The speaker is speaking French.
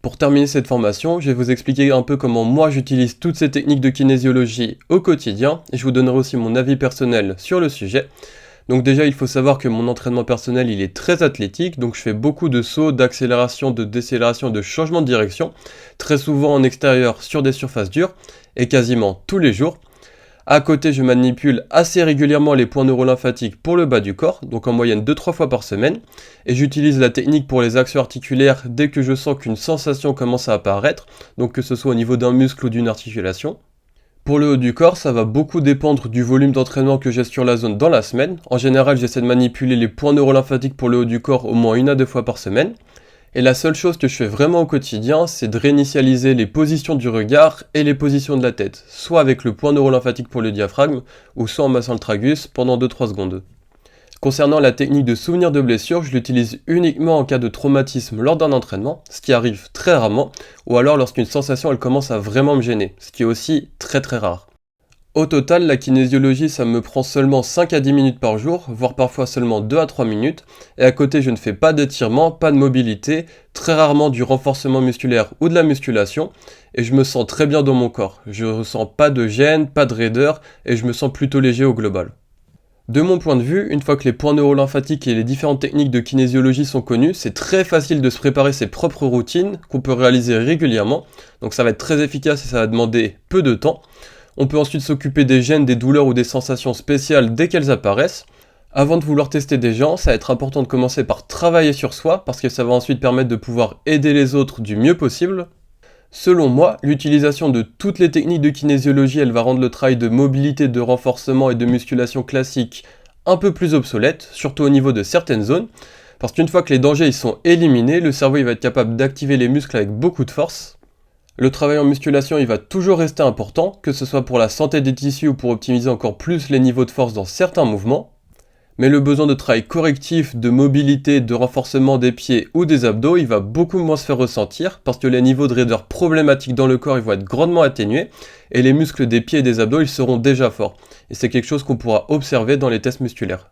Pour terminer cette formation, je vais vous expliquer un peu comment moi j'utilise toutes ces techniques de kinésiologie au quotidien et je vous donnerai aussi mon avis personnel sur le sujet. Donc déjà, il faut savoir que mon entraînement personnel, il est très athlétique, donc je fais beaucoup de sauts, d'accélération, de décélération, de changement de direction, très souvent en extérieur sur des surfaces dures, et quasiment tous les jours. À côté, je manipule assez régulièrement les points neurolymphatiques pour le bas du corps, donc en moyenne 2-3 fois par semaine, et j'utilise la technique pour les actions articulaires dès que je sens qu'une sensation commence à apparaître, donc que ce soit au niveau d'un muscle ou d'une articulation. Pour le haut du corps, ça va beaucoup dépendre du volume d'entraînement que j'ai sur la zone dans la semaine. En général, j'essaie de manipuler les points neurolymphatiques pour le haut du corps au moins 1 à 2 fois par semaine. Et la seule chose que je fais vraiment au quotidien, c'est de réinitialiser les positions du regard et les positions de la tête, soit avec le point neurolymphatique pour le diaphragme, ou soit en massant le tragus pendant 2-3 secondes. Concernant la technique de souvenir de blessure, je l'utilise uniquement en cas de traumatisme lors d'un entraînement, ce qui arrive très rarement, ou alors lorsqu'une sensation elle commence à vraiment me gêner, ce qui est aussi très rare. Au total, la kinésiologie ça me prend seulement 5 à 10 minutes par jour, voire parfois seulement 2 à 3 minutes, et à côté je ne fais pas d'étirement, pas de mobilité, très rarement du renforcement musculaire ou de la musculation, et je me sens très bien dans mon corps. Je ressens pas de gêne, pas de raideur, et je me sens plutôt léger au global. De mon point de vue, une fois que les points neurolymphatiques et les différentes techniques de kinésiologie sont connues, c'est très facile de se préparer ses propres routines qu'on peut réaliser régulièrement, donc ça va être très efficace et ça va demander peu de temps. On peut ensuite s'occuper des gènes, des douleurs ou des sensations spéciales dès qu'elles apparaissent. Avant de vouloir tester des gens, ça va être important de commencer par travailler sur soi, parce que ça va ensuite permettre de pouvoir aider les autres du mieux possible. Selon moi, l'utilisation de toutes les techniques de kinésiologie, elle va rendre le travail de mobilité, de renforcement et de musculation classique un peu plus obsolète, surtout au niveau de certaines zones, parce qu'une fois que les dangers ils sont éliminés, le cerveau il va être capable d'activer les muscles avec beaucoup de force. Le travail en musculation il va toujours rester important, que ce soit pour la santé des tissus ou pour optimiser encore plus les niveaux de force dans certains mouvements. Mais le besoin de travail correctif, de mobilité, de renforcement des pieds ou des abdos, il va beaucoup moins se faire ressentir parce que les niveaux de raideur problématiques dans le corps ils vont être grandement atténués et les muscles des pieds et des abdos ils seront déjà forts. Et c'est quelque chose qu'on pourra observer dans les tests musculaires.